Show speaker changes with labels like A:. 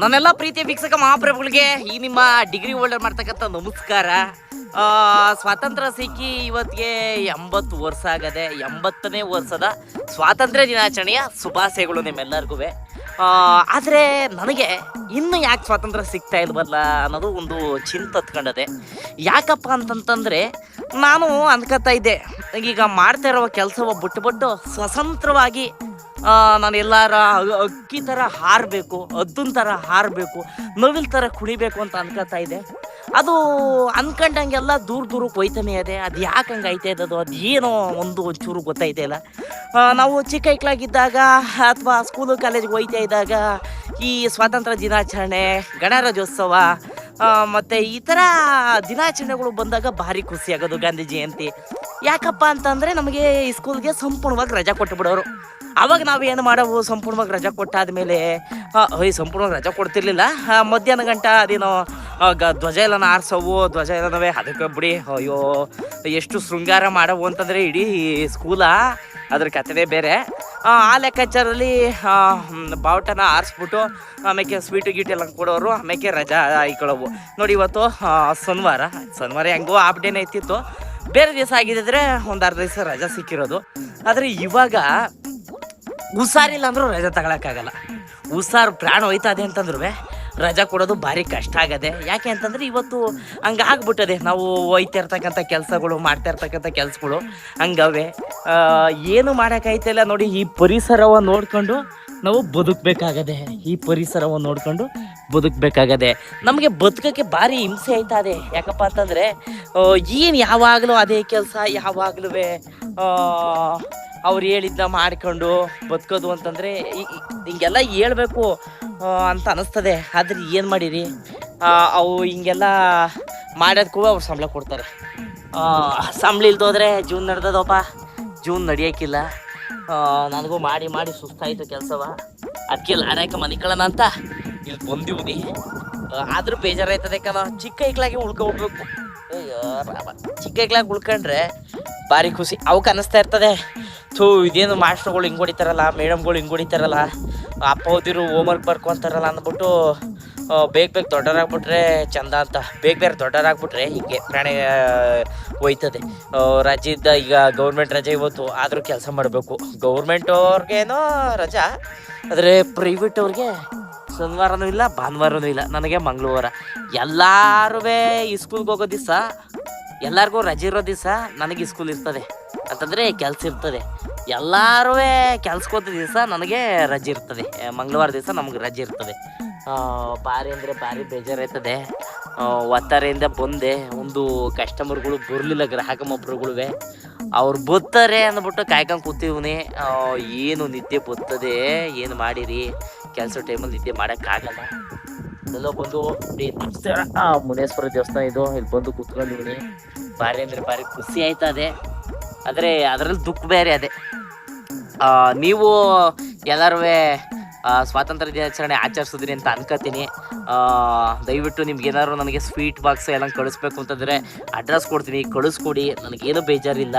A: ನನ್ನೆಲ್ಲ ಪ್ರೀತಿಯ ವೀಕ್ಷಕ ಮಹಾಪ್ರಭುಗಳಿಗೆ ಈ ನಿಮ್ಮ ಡಿಗ್ರಿ ಹೋಲ್ಡರ್ ಮಾಡ್ತಕ್ಕಂಥ ನಮಸ್ಕಾರ. ಸ್ವಾತಂತ್ರ್ಯ ಸಿಕ್ಕಿ ಇವತ್ತಿಗೆ 80 ವರ್ಷ ಆಗದೆ. 80ನೇ ವರ್ಷದ ಸ್ವಾತಂತ್ರ್ಯ ದಿನಾಚರಣೆಯ ಶುಭಾಶಯಗಳು ನಿಮ್ಮೆಲ್ಲರಿಗೂ. ಆದರೆ ನನಗೆ ಇನ್ನು ಯಾಕೆ ಸ್ವಾತಂತ್ರ್ಯ ಸಿಗ್ತಾ ಇಲ್ವಲ್ಲ ಅನ್ನೋದು ಒಂದು ಚಿಂತೆ ಹತ್ಕೊಂಡದೆ. ಯಾಕಪ್ಪ ಅಂತಂತಂದರೆ ನಾನು ಅನ್ಕೋತಾ ಇದ್ದೆ, ಈಗ ಮಾಡ್ತಾ ಇರೋ ಕೆಲಸವ ಬಿಟ್ಟು ಸ್ವತಂತ್ರವಾಗಿ ನಾನು ಎಲ್ಲರ ಅಕ್ಕಿ ಥರ ಹಾರಬೇಕು, ಹದ್ದಿನ ಥರ ಹಾರಬೇಕು, ನವಿಲ್ ಥರ ಕುಣಿಬೇಕು ಅಂತ ಅನ್ಕೋತಾ ಇದ್ದೆ. ಅದು ಅನ್ಕೊಂಡಂಗೆಲ್ಲ ದೂರಕ್ಕೆ ಹೋಯ್ತಾನೆ ಇದೆ. ಅದು ಯಾಕೆ ಹಂಗೆ ಐತೆ ಇದ್ದದು, ಅದು ಏನೋ ಒಂಚೂರು ಗೊತ್ತೈತೆ ಇಲ್ಲ. ನಾವು ಚಿಕ್ಕ ಐಕ್ಲಾಗಿದ್ದಾಗ ಅಥವಾ ಸ್ಕೂಲು ಕಾಲೇಜ್ಗೆ ಹೋಯ್ತಾ ಇದ್ದಾಗ ಈ ಸ್ವಾತಂತ್ರ್ಯ ದಿನಾಚರಣೆ, ಗಣರಾಜ್ಯೋತ್ಸವ ಮತ್ತು ಈ ಥರ ದಿನಾಚರಣೆಗಳು ಬಂದಾಗ ಭಾರಿ ಖುಷಿ ಆಗೋದು. ಗಾಂಧಿ ಜಯಂತಿ ಯಾಕಪ್ಪ ಅಂತಂದರೆ ನಮಗೆ ಈ ಸ್ಕೂಲ್ಗೆ ಸಂಪೂರ್ಣವಾಗಿ ರಜಾ ಕೊಟ್ಟುಬಿಡೋರು. ಆವಾಗ ನಾವು ಏನು ಮಾಡೋವು, ಸಂಪೂರ್ಣವಾಗಿ ರಜಾ ಕೊಟ್ಟಾದಮೇಲೆ ಸಂಪೂರ್ಣವಾಗಿ ರಜಾ ಕೊಡ್ತಿರ್ಲಿಲ್ಲ. ಮಧ್ಯಾಹ್ನ ಗಂಟ ಅದೇನೋ ಧ್ವಜ ಎಲ್ಲನ ಆರಿಸೋವು, ಧ್ವಜ ಎಲ್ಲನವೇ ಅದಕ್ಕೆ ಬಿಡಿ ಅಯ್ಯೋ ಎಷ್ಟು ಶೃಂಗಾರ ಮಾಡವು ಅಂತಂದರೆ ಇಡೀ ಸ್ಕೂಲ ಅದ್ರ ಕಥೆನೇ ಬೇರೆ. ಆ ಲೆಕ್ಕಾಚಾರಲ್ಲಿ ಬಾವುಟನ ಆರಿಸ್ಬಿಟ್ಟು ಆಮೇಲೆ ಸ್ವೀಟು ಗೀಟು ಎಲ್ಲ ಕೊಡೋರು, ಆಮೇಲೆ ರಜಾ ಹಾಕೊಳ್ಳೋವು. ನೋಡಿ ಇವತ್ತು ಶನಿವಾರ ಹೆಂಗೋ ಹಾಫ್ ಡೇನೇ ಇತ್ತಿತ್ತು. ಬೇರೆ ದಿವಸ ಆಗಿದ್ದರೆ ಒಂದು ಅರ್ಧ ದಿವಸ ರಜಾ ಸಿಕ್ಕಿರೋದು. ಆದರೆ ಇವಾಗ ಹುಷಾರಿಲ್ಲ ಅಂದರೂ ರಜಾ ತಗೊಳಕ್ಕಾಗಲ್ಲ. ಹುಷಾರು ಪ್ರಾಣ ಹೋಯ್ತದೆ ಅಂತಂದ್ರೂ ರಜಾ ಕೊಡೋದು ಭಾರಿ ಕಷ್ಟ ಆಗದೆ. ಯಾಕೆ ಅಂತಂದರೆ ಇವತ್ತು ಹಂಗೆ ಆಗ್ಬಿಟ್ಟದೆ. ನಾವು ಹೋಯ್ತಾ ಇರ್ತಕ್ಕಂಥ ಕೆಲಸಗಳು, ಮಾಡ್ತಾ ಇರ್ತಕ್ಕಂಥ ಕೆಲಸಗಳು ಹಂಗವೆ. ಏನು ಮಾಡೋಕ್ಕಾಯ್ತಿಲ್ಲ ನೋಡಿ. ಈ ಪರಿಸರವನ್ನು ನೋಡ್ಕೊಂಡು ನಾವು ಬದುಕಬೇಕಾಗದೆ. ಈ ಪರಿಸರವನ್ನು ನೋಡ್ಕೊಂಡು ಬದುಕಬೇಕಾಗದೆ. ನಮಗೆ ಬದುಕೋಕ್ಕೆ ಭಾರಿ ಹಿಂಸೆ ಆಯ್ತದೆ. ಯಾಕಪ್ಪ ಅಂತಂದರೆ ಏನು ಯಾವಾಗಲೂ ಅದೇ ಕೆಲಸ, ಯಾವಾಗಲೂ ಅವ್ರು ಹೇಳಿದ್ನ ಮಾಡ್ಕೊಂಡು ಬದುಕೋದು ಅಂತಂದರೆ ಹಿಂಗೆಲ್ಲ ಹೇಳ್ಬೇಕು ಅಂತ ಅನ್ನಿಸ್ತದೆ. ಆದರೆ ಏನು ಮಾಡಿರಿ, ಅವು ಹಿಂಗೆಲ್ಲ ಮಾಡೋದಕ್ಕೂ ಅವ್ರು ಸಂಬಳ ಕೊಡ್ತಾರೆ. ಸಂಬಳ ಇಲ್ದೋದ್ರೆ ಜೀವನ ನಡೆದದಪ್ಪ, ಜೀವನ ನಡೆಯೋಕ್ಕಿಲ್ಲ. ನನಗೂ ಮಾಡಿ ಸುಸ್ತಾಯಿತು ಕೆಲಸವ. ಅದಕ್ಕೆ ಲಾಡಾಕ ಮನಿಕೊಳ್ಳೋಣ ಅಂತ ಇಲ್ಲಿ ಬಂದಿವ್ನಿ. ಆದರೂ ಬೇಜಾರಾಯ್ತದೆ ಕಣ. ಚಿಕ್ಕ ಐಕ್ಲಾಗಿ ಉಳ್ಕೊಬಿಡ್ಬೇಕು. ಚಿಕ್ಕ ಐಕ್ಲಾಗಿ ಉಳ್ಕೊಂಡ್ರೆ ಭಾರಿ ಖುಷಿ. ಅವಕ್ಕೆ ಅನ್ನಿಸ್ತಾ ಇರ್ತದೆ, ಇದೇನು ಮಾಸ್ಟ್ರುಗಳು ಹಿಂಗೆ ಹೊಡಿತಾರಲ್ಲ, ಮೇಡಮ್ಗಳು ಹಿಂಗೆ ಹೊಡಿತಾರಲ್ಲ, ಅಪ್ಪ ಓದಿರು ಹೋಮ್ವರ್ಕ್ ಬರ್ಕೊಂತಾರಲ್ಲ ಅಂದ್ಬಿಟ್ಟು ಬೇಗ ದೊಡ್ಡವರಾಗ್ಬಿಟ್ರೆ ಚಂದ ಅಂತ. ಬೇಗ ದೊಡ್ಡವರಾಗ್ಬಿಟ್ರೆ ಹೀಗೆ ಪ್ರಾಣಿ ಹೋಯ್ತದೆ. ರಜೆ ಇದ್ದ, ಈಗ ಗೌರ್ಮೆಂಟ್ ರಜೆ ಇವತ್ತು, ಆದರೂ ಕೆಲಸ ಮಾಡಬೇಕು. ಗೌರ್ಮೆಂಟ್ ಅವ್ರಿಗೇನೋ ರಜಾ, ಆದರೆ ಪ್ರೈವೇಟ್ ಅವ್ರಿಗೆ ಶನಿವಾರನೂ ಇಲ್ಲ, ಭಾನುವಾರನೂ ಇಲ್ಲ. ನನಗೆ ಮಂಗಳವಾರ. ಎಲ್ಲರೂ ಈ ಸ್ಕೂಲ್ಗೆ ಹೋಗೋ ದಿವಸ, ಎಲ್ಲರಿಗೂ ರಜೆ ಇರೋ ದಿವಸ ನನಗೆ ಸ್ಕೂಲ್ ಇರ್ತದೆ ಅಂತಂದರೆ ಕೆಲಸ ಇರ್ತದೆ. ಎಲ್ಲರೂ ಕೆಲ್ಸಕ್ಕೆ ಹೋದ ದಿವಸ ನನಗೆ ರಜೆ ಇರ್ತದೆ. ಮಂಗಳವಾರ ದಿವಸ ನಮ್ಗೆ ರಜೆ ಇರ್ತದೆ. ಭಾರಿ ಅಂದರೆ ಭಾರಿ ಬೇಜಾರಾಯ್ತದೆ. ಒತ್ತಾರೆಯಿಂದ ಬಂದೆ. ಒಂದು ಕಸ್ಟಮರ್ಗಳು ಬರಲಿಲ್ಲ, ಗ್ರಾಹಕಮೊಬ್ಬರುಗಳು. ಅವ್ರು ಬರ್ತಾರೆ ಅಂದ್ಬಿಟ್ಟು ಕಾಯ್ಕೊಂಡು ಕೂತೀವ್ನಿ. ಏನು ನಿದ್ದೆ ಬರ್ತದೆ, ಏನು ಮಾಡಿರಿ, ಕೆಲಸ ಟೈಮಲ್ಲಿ ನಿದ್ದೆ ಮಾಡೋಕ್ಕಾಗಲ್ಲ. ಎಲ್ಲೋ ಬಂದು ಮುನೇಶ್ವರ ದೇವಸ್ಥಾನ ಇದು, ಇಲ್ಲಿ ಬಂದು ಕೂತ್ಕೊಂಡಿವ್ನಿ. ಭಾರಿ ಅಂದರೆ ಭಾರಿ ಖುಷಿ ಆಯ್ತದೆ. ಆದರೆ ಅದರಲ್ಲಿ ದುಃಖ ಬೇರೆ ಅದೇ. ನೀವು ಎಲ್ಲರೂ ಸ್ವಾತಂತ್ರ್ಯ ದಿನಾಚರಣೆ ಆಚರಿಸಿದ್ರಿ ಅಂತ ಅನ್ಕೋತೀನಿ. ದಯವಿಟ್ಟು ನಿಮ್ಗೇನಾದ್ರು ನನಗೆ ಸ್ವೀಟ್ ಬಾಕ್ಸ್ ಎಲ್ಲ ಕಳಿಸ್ಬೇಕು ಅಂತಂದರೆ ಅಡ್ರೆಸ್ ಕೊಡ್ತೀನಿ, ಕಳಿಸ್ಕೊಡಿ. ನನಗೇನು ಬೇಜಾರಿಲ್ಲ.